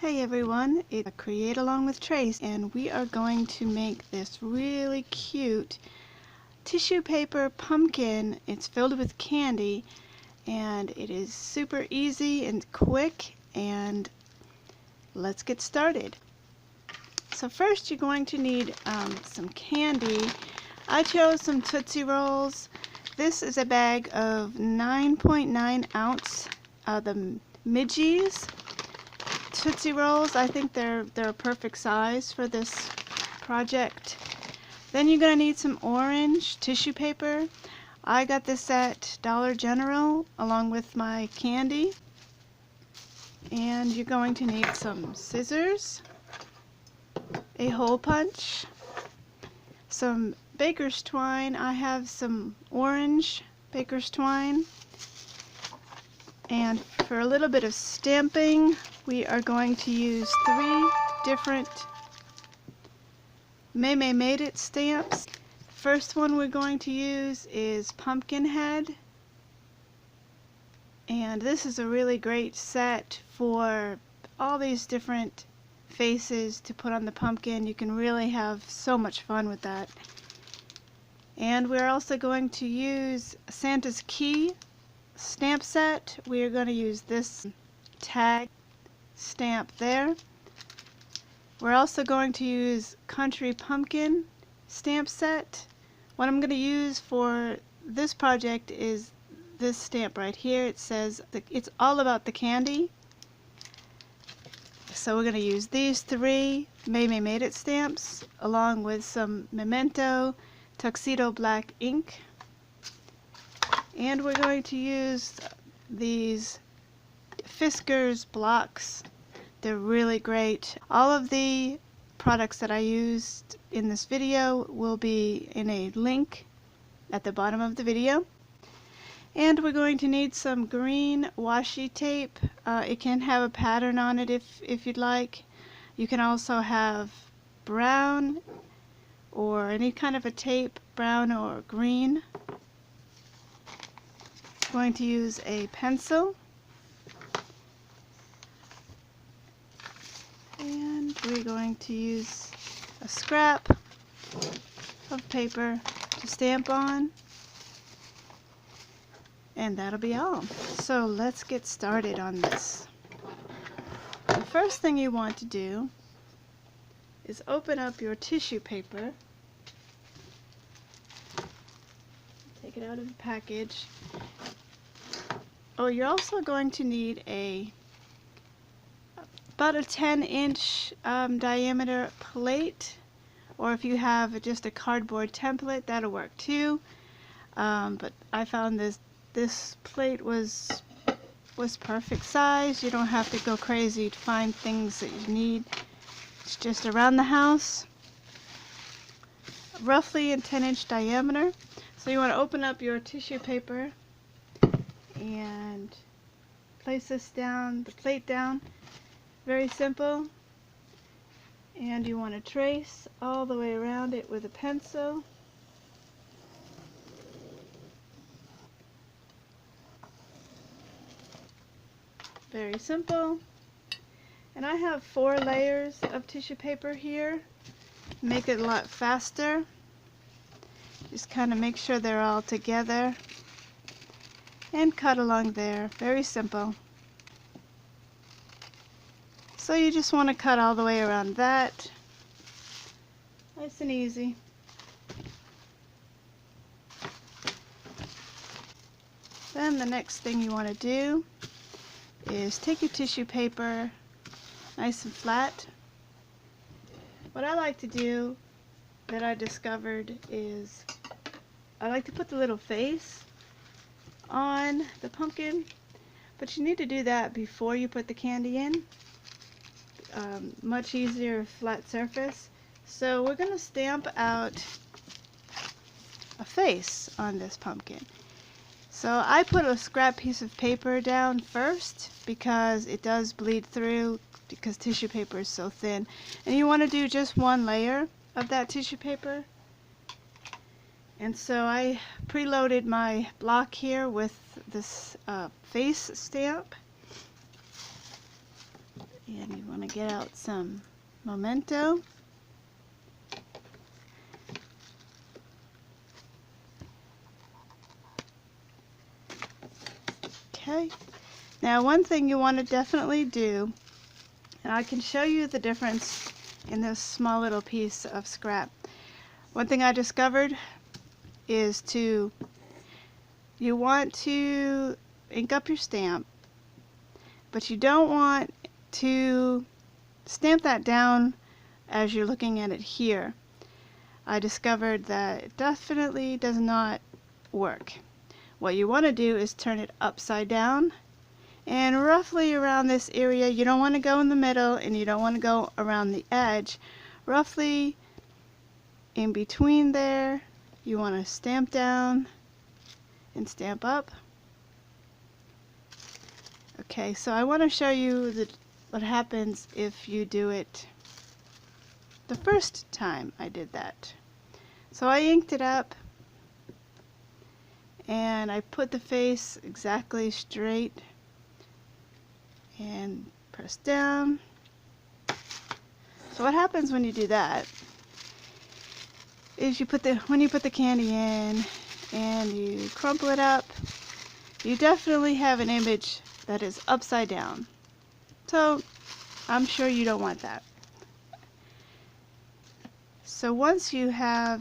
Hey everyone, it's Create Along with Trace, and we are going to make this really cute tissue paper pumpkin. It's filled with candy and it is super easy and quick, and let's get started. So first you're going to need some candy. I chose some Tootsie Rolls. This is a bag of 9.9 ounce the Midgees Tootsie Rolls. I think they're a perfect size for this project. Then you're going to need some orange tissue paper. I got this at Dollar General along with my candy. And you're going to need some scissors, a hole punch, some baker's twine. I have some orange baker's twine. And for a little bit of stamping, we are going to use 3 different Made It stamps. First one we're going to use is Pumpkin Head. And this is a really great set for all these different faces to put on the pumpkin. You can really have so much fun with that. And we're also going to use Santa's Key stamp set. We are going to use this tag stamp there. We're also going to use Country Pumpkin stamp set. What I'm going to use for this project is this stamp right here. It says it's all about the candy. So we're going to use these 3 Made It stamps along with some Memento Tuxedo Black ink. And we're going to use these Fiskars blocks. They're really great. All of the products that I used in this video will be in a link at the bottom of the video. And we're going to need some green washi tape. It can have a pattern on it if you'd like. You can also have brown or any kind of a tape, brown or green. Going to use a pencil, and we're going to use a scrap of paper to stamp on, and that'll be all. So let's get started on this. The first thing you want to do is open up your tissue paper, take it out of the package. Oh, you're also going to need about a 10-inch diameter plate, or if you have just a cardboard template, that'll work too. But I found this plate was perfect size. You don't have to go crazy to find things that you need. It's just around the house, roughly a 10-inch diameter. So you want to open up your tissue paper and place this down, the plate down. Very simple. And you want to trace all the way around it with a pencil. Very simple. And I have 4 layers of tissue paper here. Make it a lot faster. Just kind of make sure they're all together. And cut along there. Very simple. So you just want to cut all the way around that. Nice and easy. Then the next thing you want to do is take your tissue paper nice and flat. What I like to do that I discovered is I like to put the little face on the pumpkin, but you need to do that before you put the candy in. Much easier flat surface. So we're going to stamp out a face on this pumpkin. So I put a scrap piece of paper down first because it does bleed through because tissue paper is so thin, and you want to do just 1 layer of that tissue paper. And so I preloaded my block here with this face stamp. And you want to get out some memento. Okay. Now one thing you want to definitely do, and I can show you the difference in this small little piece of scrap. One thing I discovered is you want to ink up your stamp, but you don't want to stamp that down as you're looking at it here. I discovered that it definitely does not work. What you want to do is turn it upside down, and roughly around this area. You don't want to go in the middle and you don't want to go around the edge. Roughly in between there, you want to stamp down and stamp up. Okay, so I want to show you what happens if you do it the first time I did that. So I inked it up and I put the face exactly straight and press down. So what happens when you do that is when you put the candy in and you crumple it up, you definitely have an image that is upside down. So I'm sure you don't want that. So once you have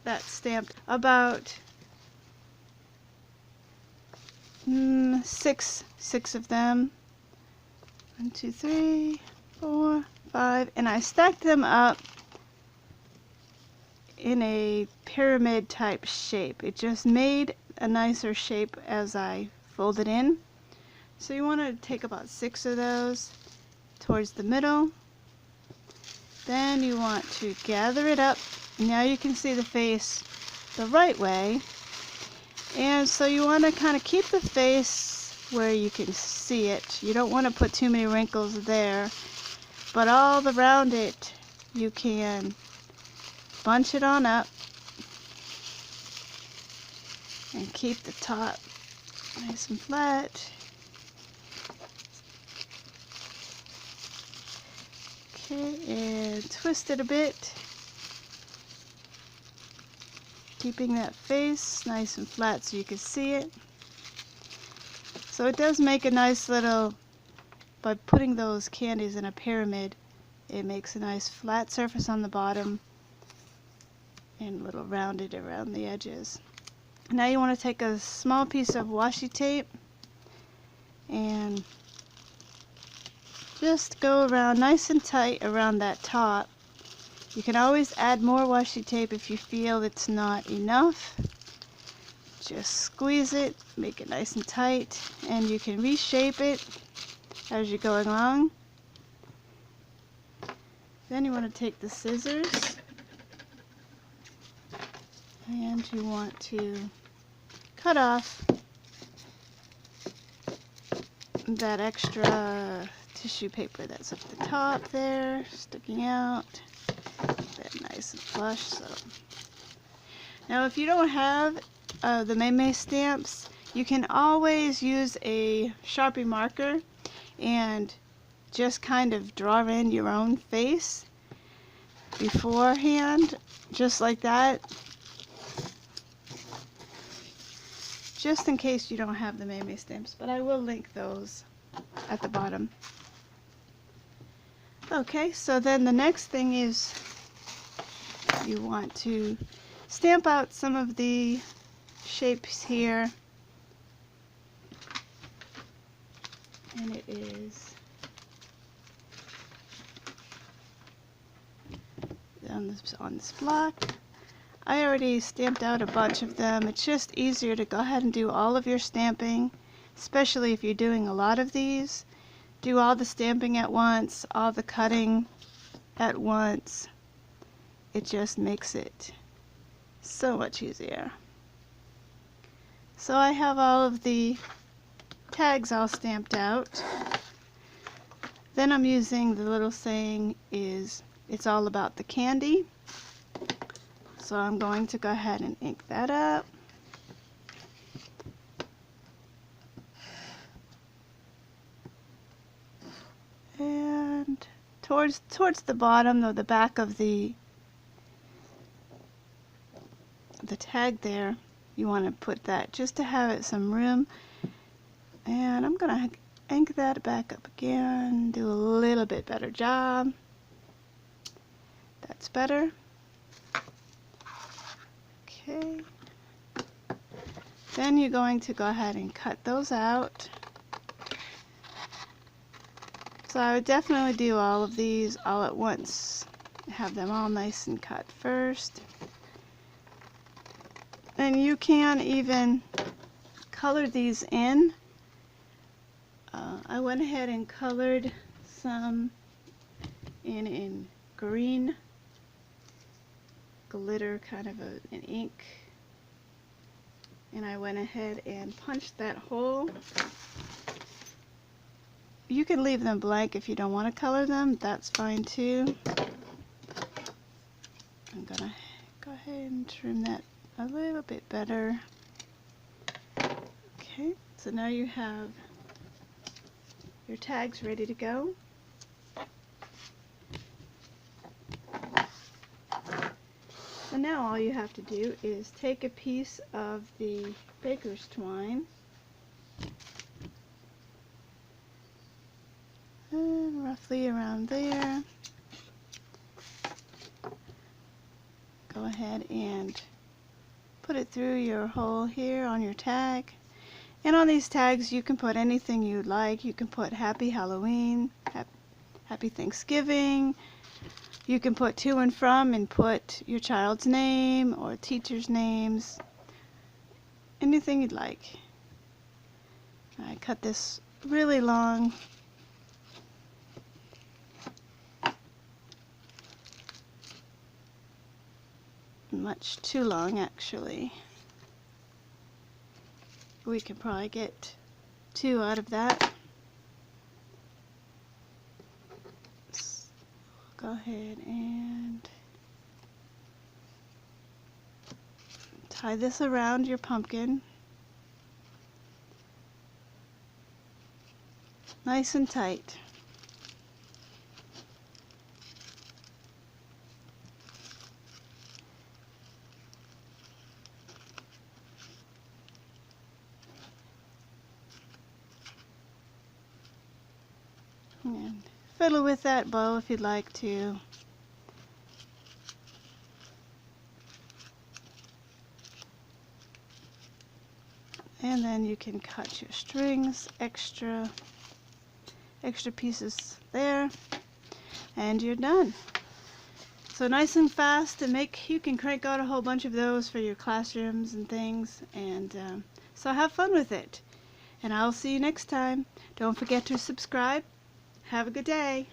that stamped, about six of them, 1, 2, 3, 4, 5, and I stacked them up in a pyramid type shape. It just made a nicer shape as I folded in. So you want to take about 6 of those towards the middle. Then you want to gather it up. Now you can see the face the right way. And so you want to kind of keep the face where you can see it. You don't want to put too many wrinkles there. But all around it, you can bunch it on up and keep the top nice and flat. Okay, and twist it a bit, keeping that face nice and flat so you can see it. So it does make a nice little, by putting those candies in a pyramid, it makes a nice flat surface on the bottom and a little rounded around the edges. Now you want to take a small piece of washi tape and just go around nice and tight around that top. You can always add more washi tape if you feel it's not enough. Just squeeze it, make it nice and tight, and you can reshape it as you're going along. Then you want to take the scissors and you want to cut off that extra tissue paper that's at the top there, sticking out. That nice and flush. So now if you don't have the Mei stamps, you can always use a Sharpie marker and just kind of draw in your own face beforehand, just like that, just in case you don't have the Mei stamps, but I will link those at the bottom. Okay, so then the next thing is you want to stamp out some of the shapes here, and it is on this block. I already stamped out a bunch of them. It's just easier to go ahead and do all of your stamping, especially if you're doing a lot of these. Do all the stamping at once, all the cutting at once. It just makes it so much easier. So I have all of the tags all stamped out. Then I'm using the little saying is, it's all about the candy. So I'm going to go ahead and ink that up. towards the bottom of the back of the tag there. You want to put that just to have it some room. And I'm gonna anchor that back up again, do a little bit better job. That's better. Okay. Then you're going to go ahead and cut those out. So I would definitely do all of these all at once. Have them all nice and cut first. And you can even color these in. I went ahead and colored some in green glitter, kind of an ink. And I went ahead and punched that hole. You can leave them blank if you don't want to color them. That's fine too. I'm gonna go ahead and trim that a little bit better. Okay, so now you have your tags ready to go. And now all you have to do is take a piece of the baker's twine and roughly around there. Go ahead and put it through your hole here on your tag. And on these tags you can put anything you'd like. You can put Happy Halloween, Happy Thanksgiving. You can put to and from and put your child's name or teacher's names. Anything you'd like. I cut this really long. Much too long actually. We can probably get 2 out of that. Go ahead and tie this around your pumpkin. Nice and tight. And fiddle with that bow if you'd like to. And then you can cut your strings, extra pieces there, and you're done. So nice and fast to make. You can crank out a whole bunch of those for your classrooms and things, and so have fun with it. And I'll see you next time. Don't forget to subscribe. Have a good day.